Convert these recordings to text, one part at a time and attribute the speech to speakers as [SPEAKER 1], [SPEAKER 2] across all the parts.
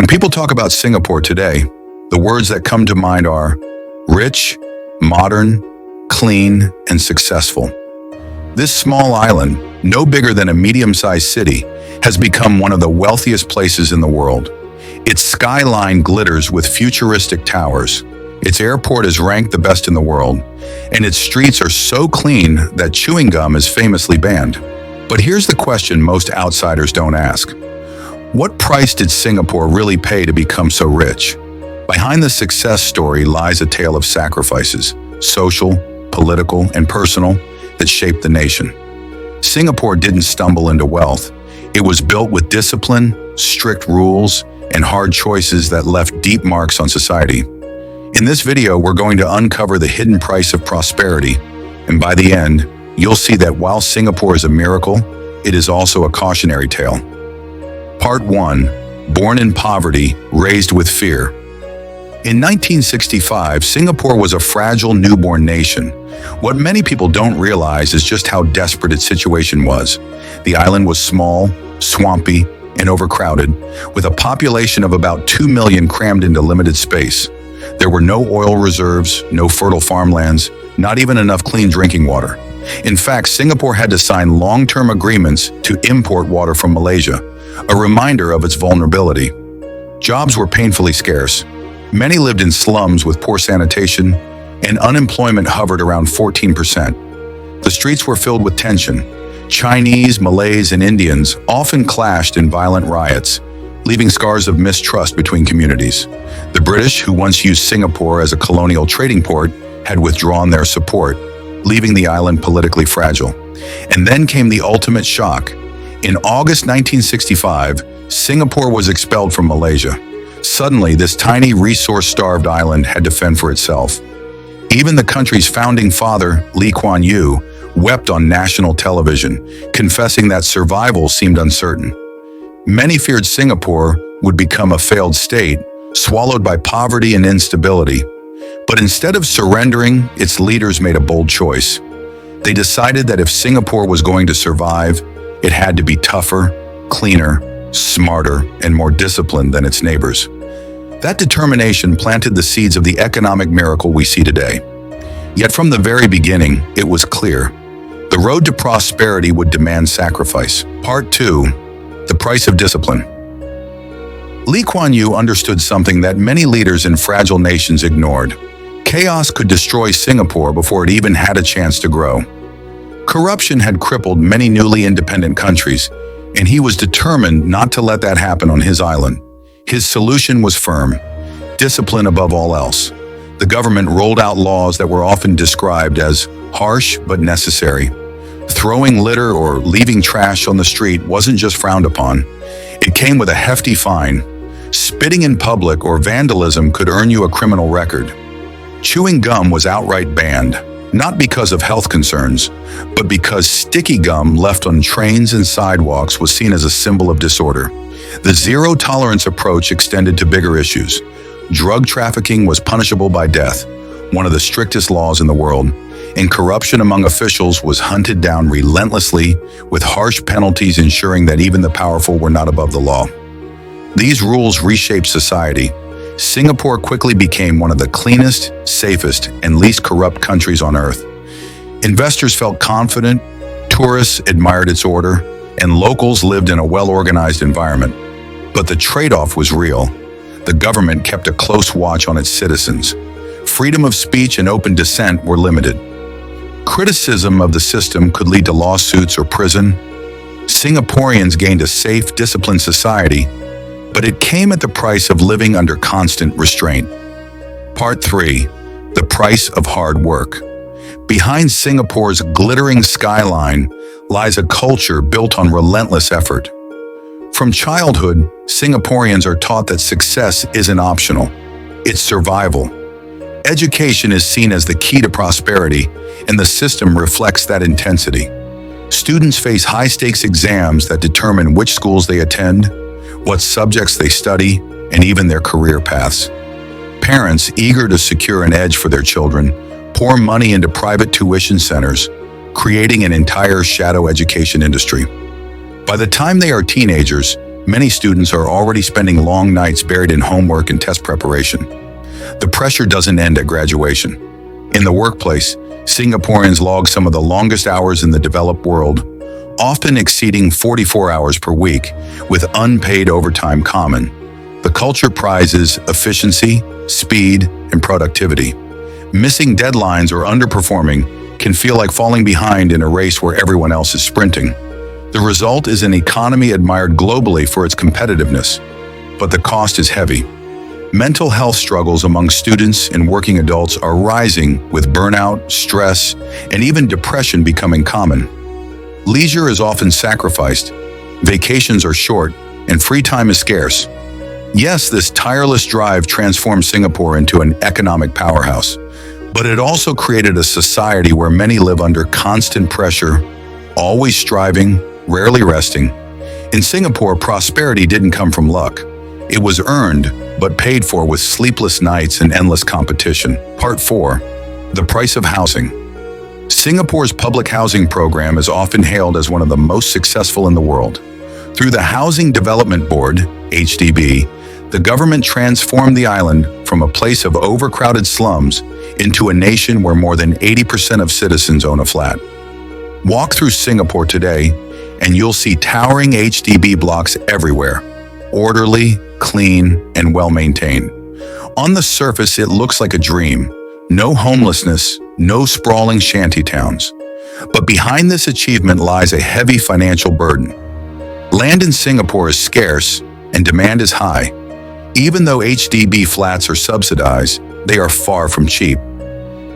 [SPEAKER 1] When people talk about Singapore today, the words that come to mind are rich, modern, clean, and successful. This small island, no bigger than a medium-sized city, has become one of the wealthiest places in the world. Its skyline glitters with futuristic towers. Its airport is ranked the best in the world, and its streets are so clean that chewing gum is famously banned. But here's the question most outsiders don't ask. What price did Singapore really pay to become so rich? Behind the success story lies a tale of sacrifices, social, political, and personal, that shaped the nation. Singapore didn't stumble into wealth. It was built with discipline, strict rules, and hard choices that left deep marks on society. In this video, we're going to uncover the hidden price of prosperity, and by the end, you'll see that while Singapore is a miracle, it is also a cautionary tale. Part 1. Born in poverty, raised with fear. In 1965, Singapore was a fragile newborn nation. What many people don't realize is just how desperate its situation was. The island was small, swampy, and overcrowded, with a population of about 2 million crammed into limited space. There were no oil reserves, no fertile farmlands, not even enough clean drinking water. In fact, Singapore had to sign long-term agreements to import water from Malaysia, a reminder of its vulnerability. Jobs were painfully scarce. Many lived in slums with poor sanitation, and unemployment hovered around 14%. The streets were filled with tension. Chinese, Malays, and Indians often clashed in violent riots, leaving scars of mistrust between communities. The British, who once used Singapore as a colonial trading port, had withdrawn their support, leaving the island politically fragile. And then came the ultimate shock. In August 1965, Singapore was expelled from Malaysia. Suddenly, this tiny, resource-starved island had to fend for itself. Even the country's founding father, Lee Kuan Yew, wept on national television, confessing that survival seemed uncertain. Many feared Singapore would become a failed state, swallowed by poverty and instability. But instead of surrendering, its leaders made a bold choice. They decided that if Singapore was going to survive, it had to be tougher, cleaner, smarter, and more disciplined than its neighbors. That determination planted the seeds of the economic miracle we see today. Yet from the very beginning, it was clear. The road to prosperity would demand sacrifice. Part 2. The price of discipline. Lee Kuan Yew understood something that many leaders in fragile nations ignored. Chaos could destroy Singapore before it even had a chance to grow. Corruption had crippled many newly independent countries, and he was determined not to let that happen on his island. His solution was firm: discipline above all else. The government rolled out laws that were often described as harsh but necessary. Throwing litter or leaving trash on the street wasn't just frowned upon. It came with a hefty fine. Spitting in public or vandalism could earn you a criminal record. Chewing gum was outright banned, not because of health concerns, but because sticky gum left on trains and sidewalks was seen as a symbol of disorder. The zero-tolerance approach extended to bigger issues. Drug trafficking was punishable by death, one of the strictest laws in the world, and corruption among officials was hunted down relentlessly, with harsh penalties ensuring that even the powerful were not above the law. These rules reshaped society. Singapore quickly became one of the cleanest, safest, and least corrupt countries on earth. Investors felt confident, tourists admired its order, and locals lived in a well-organized environment. But the trade-off was real. The government kept a close watch on its citizens. Freedom of speech and open dissent were limited. Criticism of the system could lead to lawsuits or prison. Singaporeans gained a safe, disciplined society, but it came at the price of living under constant restraint. Part 3. The price of hard work. Behind Singapore's glittering skyline lies a culture built on relentless effort. From childhood, Singaporeans are taught that success isn't optional, it's survival. Education is seen as the key to prosperity, and the system reflects that intensity. Students face high-stakes exams that determine which schools they attend, what subjects they study, and even their career paths. Parents, eager to secure an edge for their children, pour money into private tuition centers, creating an entire shadow education industry. By the time they are teenagers, Many students are already spending long nights buried in homework and test preparation. The pressure doesn't end at graduation. In the workplace, Singaporeans log some of the longest hours in the developed world, often exceeding 44 hours per week, with unpaid overtime common. The culture prizes efficiency, speed, and productivity. Missing deadlines or underperforming can feel like falling behind in a race where everyone else is sprinting. The result is an economy admired globally for its competitiveness, but the cost is heavy. Mental health struggles among students and working adults are rising, with burnout, stress, and even depression becoming common. Leisure is often sacrificed, vacations are short, and free time is scarce. Yes, this tireless drive transformed Singapore into an economic powerhouse, but it also created a society where many live under constant pressure, always striving, rarely resting. In Singapore, prosperity didn't come from luck. It was earned, but paid for with sleepless nights and endless competition. Part 4. The price of housing. Singapore's public housing program is often hailed as one of the most successful in the world. Through the Housing Development Board, HDB, the government transformed the island from a place of overcrowded slums into a nation where more than 80% of citizens own a flat. Walk through Singapore today, and you'll see towering HDB blocks everywhere, orderly, clean, and well-maintained. On the surface, it looks like a dream. No homelessness, no sprawling shanty towns. But behind this achievement lies a heavy financial burden. Land in Singapore is scarce, and demand is high. Even though HDB flats are subsidized, they are far from cheap.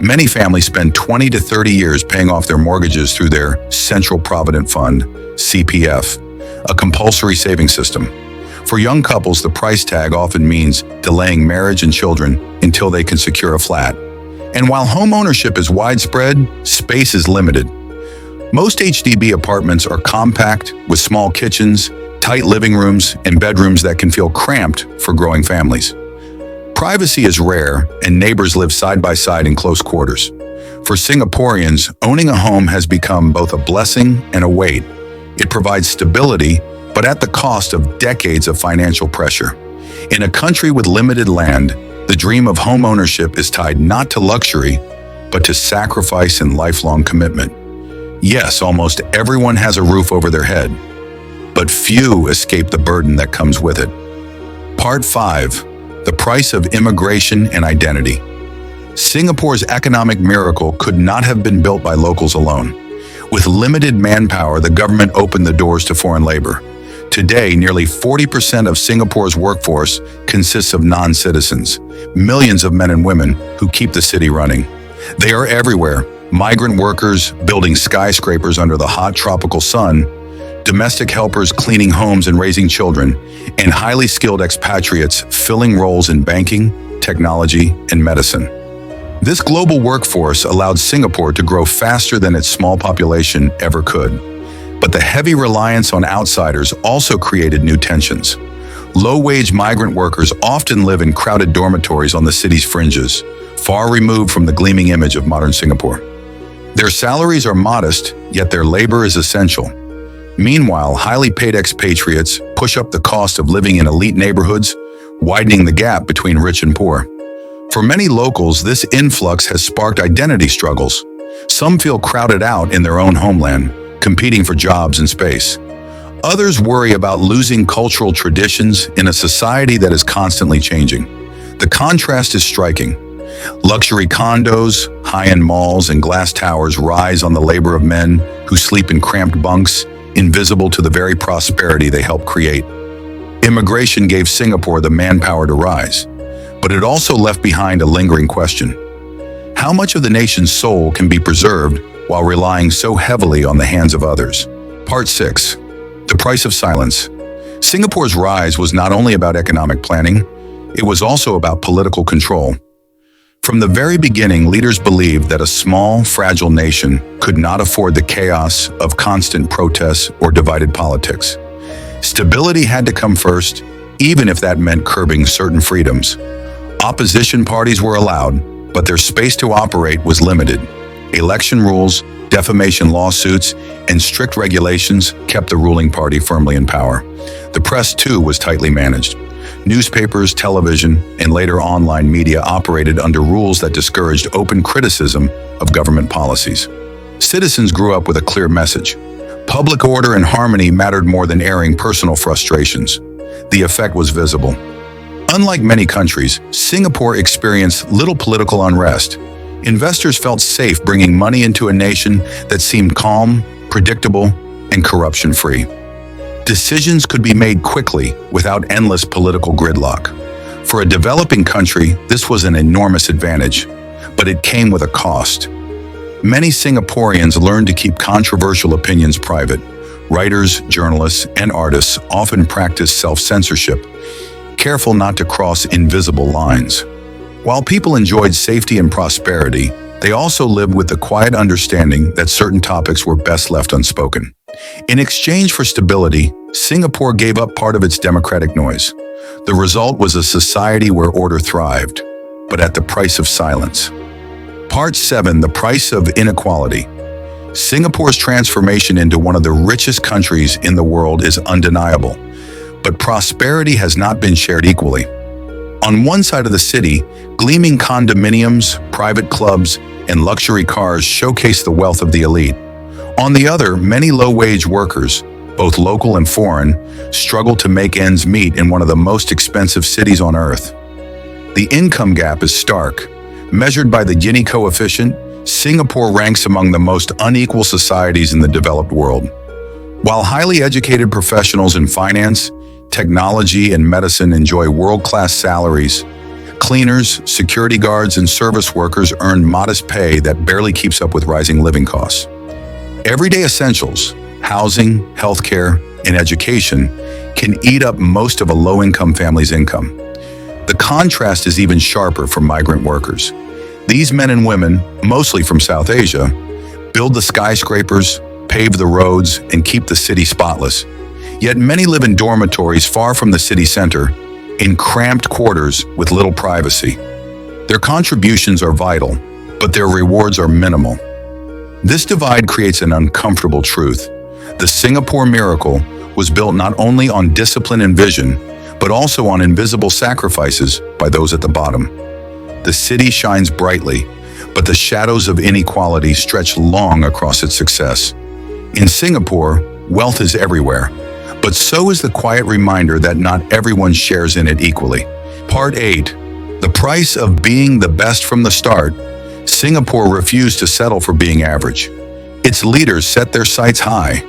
[SPEAKER 1] Many families spend 20 to 30 years paying off their mortgages through their Central Provident Fund, CPF, a compulsory savings system. For young couples, the price tag often means delaying marriage and children until they can secure a flat. And while home ownership is widespread, space is limited. Most HDB apartments are compact, with small kitchens, tight living rooms, and bedrooms that can feel cramped for growing families. Privacy is rare, and neighbors live side by side in close quarters. For Singaporeans, owning a home has become both a blessing and a weight. It provides stability, but at the cost of decades of financial pressure. In a country with limited land, the dream of home ownership is tied not to luxury, but to sacrifice and lifelong commitment. Yes, almost everyone has a roof over their head, but few escape the burden that comes with it. Part 5. The price of immigration and identity. Singapore's economic miracle could not have been built by locals alone. With limited manpower, the government opened the doors to foreign labor. Today, nearly 40% of Singapore's workforce consists of non-citizens, millions of men and women who keep the city running. They are everywhere: migrant workers building skyscrapers under the hot tropical sun, domestic helpers cleaning homes and raising children, and highly skilled expatriates filling roles in banking, technology, and medicine. This global workforce allowed Singapore to grow faster than its small population ever could. But the heavy reliance on outsiders also created new tensions. Low-wage migrant workers often live in crowded dormitories on the city's fringes, far removed from the gleaming image of modern Singapore. Their salaries are modest, yet their labor is essential. Meanwhile, highly paid expatriates push up the cost of living in elite neighborhoods, widening the gap between rich and poor. For many locals, this influx has sparked identity struggles. Some feel crowded out in their own homeland, competing for jobs and space. Others worry about losing cultural traditions in a society that is constantly changing. The contrast is striking. Luxury condos, high-end malls, and glass towers rise on the labor of men who sleep in cramped bunks, invisible to the very prosperity they help create. Immigration gave Singapore the manpower to rise, but it also left behind a lingering question. How much of the nation's soul can be preserved while relying so heavily on the hands of others? Part 6. The price of silence. Singapore's rise was not only about economic planning, it was also about political control. From the very beginning, leaders believed that a small, fragile nation could not afford the chaos of constant protests or divided politics. Stability had to come first, even if that meant curbing certain freedoms. Opposition parties were allowed, but their space to operate was limited. Election rules, defamation lawsuits, and strict regulations kept the ruling party firmly in power. The press, too, was tightly managed. Newspapers, television, and later online media operated under rules that discouraged open criticism of government policies. Citizens grew up with a clear message. Public order and harmony mattered more than airing personal frustrations. The effect was visible. Unlike many countries, Singapore experienced little political unrest. Investors felt safe bringing money into a nation that seemed calm, predictable, and corruption-free. Decisions could be made quickly without endless political gridlock. For a developing country, this was an enormous advantage, but it came with a cost. Many Singaporeans learned to keep controversial opinions private. Writers, journalists, and artists often practiced self-censorship, careful not to cross invisible lines. While people enjoyed safety and prosperity, they also lived with the quiet understanding that certain topics were best left unspoken. In exchange for stability, Singapore gave up part of its democratic noise. The result was a society where order thrived, but at the price of silence. Part 7: The Price of Inequality. Singapore's transformation into one of the richest countries in the world is undeniable, but prosperity has not been shared equally. On one side of the city, gleaming condominiums, private clubs, and luxury cars showcase the wealth of the elite. On the other, many low-wage workers, both local and foreign, struggle to make ends meet in one of the most expensive cities on earth. The income gap is stark. Measured by the Gini coefficient, Singapore ranks among the most unequal societies in the developed world. While highly educated professionals in finance, technology, and medicine enjoy world-class salaries, cleaners, security guards, and service workers earn modest pay that barely keeps up with rising living costs. Everyday essentials, housing, healthcare, and education, can eat up most of a low-income family's income. The contrast is even sharper for migrant workers. These men and women, mostly from South Asia, build the skyscrapers, pave the roads, and keep the city spotless. Yet many live in dormitories far from the city center, in cramped quarters with little privacy. Their contributions are vital, but their rewards are minimal. This divide creates an uncomfortable truth. The Singapore miracle was built not only on discipline and vision, but also on invisible sacrifices by those at the bottom. The city shines brightly, but the shadows of inequality stretch long across its success. In Singapore, wealth is everywhere, but so is the quiet reminder that not everyone shares in it equally. Part 8: The Price of Being the Best from the Start. Singapore refused to settle for being average. Its leaders set their sights high.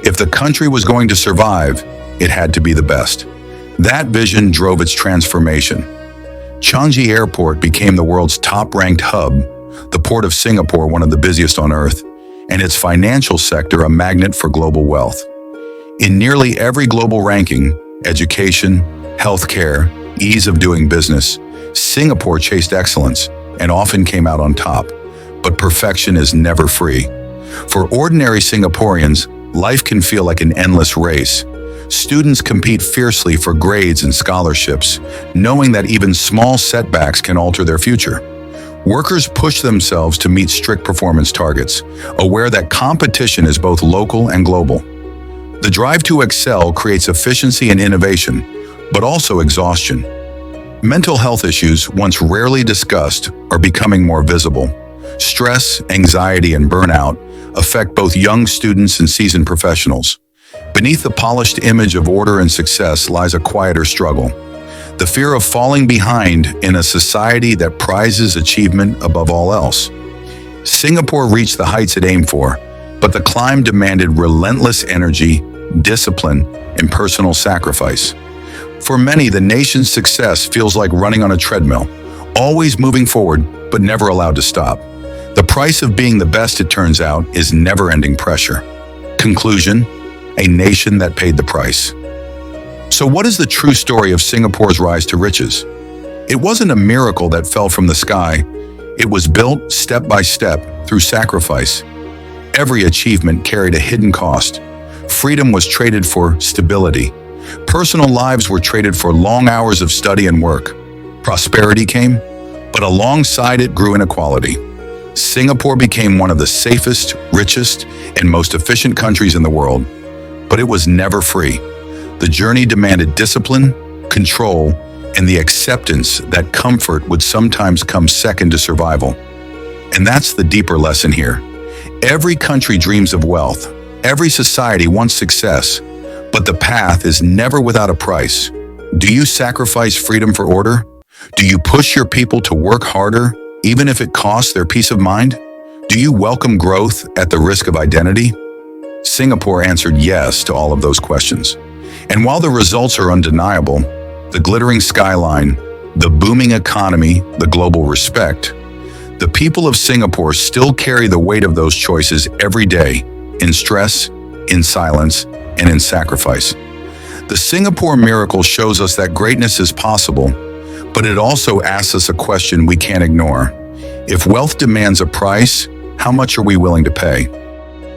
[SPEAKER 1] If the country was going to survive, it had to be the best. That vision drove its transformation. Changi Airport became the world's top-ranked hub, the Port of Singapore one of the busiest on Earth, and its financial sector a magnet for global wealth. In nearly every global ranking, education, healthcare, ease of doing business, Singapore chased excellence and often came out on top. But perfection is never free. For ordinary Singaporeans, life can feel like an endless race. Students compete fiercely for grades and scholarships, knowing that even small setbacks can alter their future. Workers push themselves to meet strict performance targets, aware that competition is both local and global. The drive to excel creates efficiency and innovation, but also exhaustion. Mental health issues, once rarely discussed, are becoming more visible. Stress, anxiety, and burnout affect both young students and seasoned professionals. Beneath the polished image of order and success lies a quieter struggle. The fear of falling behind in a society that prizes achievement above all else. Singapore reached the heights it aimed for, but the climb demanded relentless energy, discipline, and personal sacrifice. For many, the nation's success feels like running on a treadmill, always moving forward, but never allowed to stop. The price of being the best, it turns out, is never-ending pressure. Conclusion: a nation that paid the price. So what is the true story of Singapore's rise to riches? It wasn't a miracle that fell from the sky. It was built step by step through sacrifice. Every achievement carried a hidden cost. Freedom was traded for stability. Personal lives were traded for long hours of study and work. Prosperity came, but alongside it grew inequality. Singapore became one of the safest, richest, and most efficient countries in the world, but it was never free. The journey demanded discipline, control, and the acceptance that comfort would sometimes come second to survival. And that's the deeper lesson here. Every country dreams of wealth. Every society wants success, but the path is never without a price. Do you sacrifice freedom for order? Do you push your people to work harder, even if it costs their peace of mind? Do you welcome growth at the risk of identity? Singapore answered yes to all of those questions. And while the results are undeniable, the glittering skyline, the booming economy, the global respect, the people of Singapore still carry the weight of those choices every day, in stress, in silence, and in sacrifice. The Singapore miracle shows us that greatness is possible, but it also asks us a question we can't ignore. If wealth demands a price, how much are we willing to pay?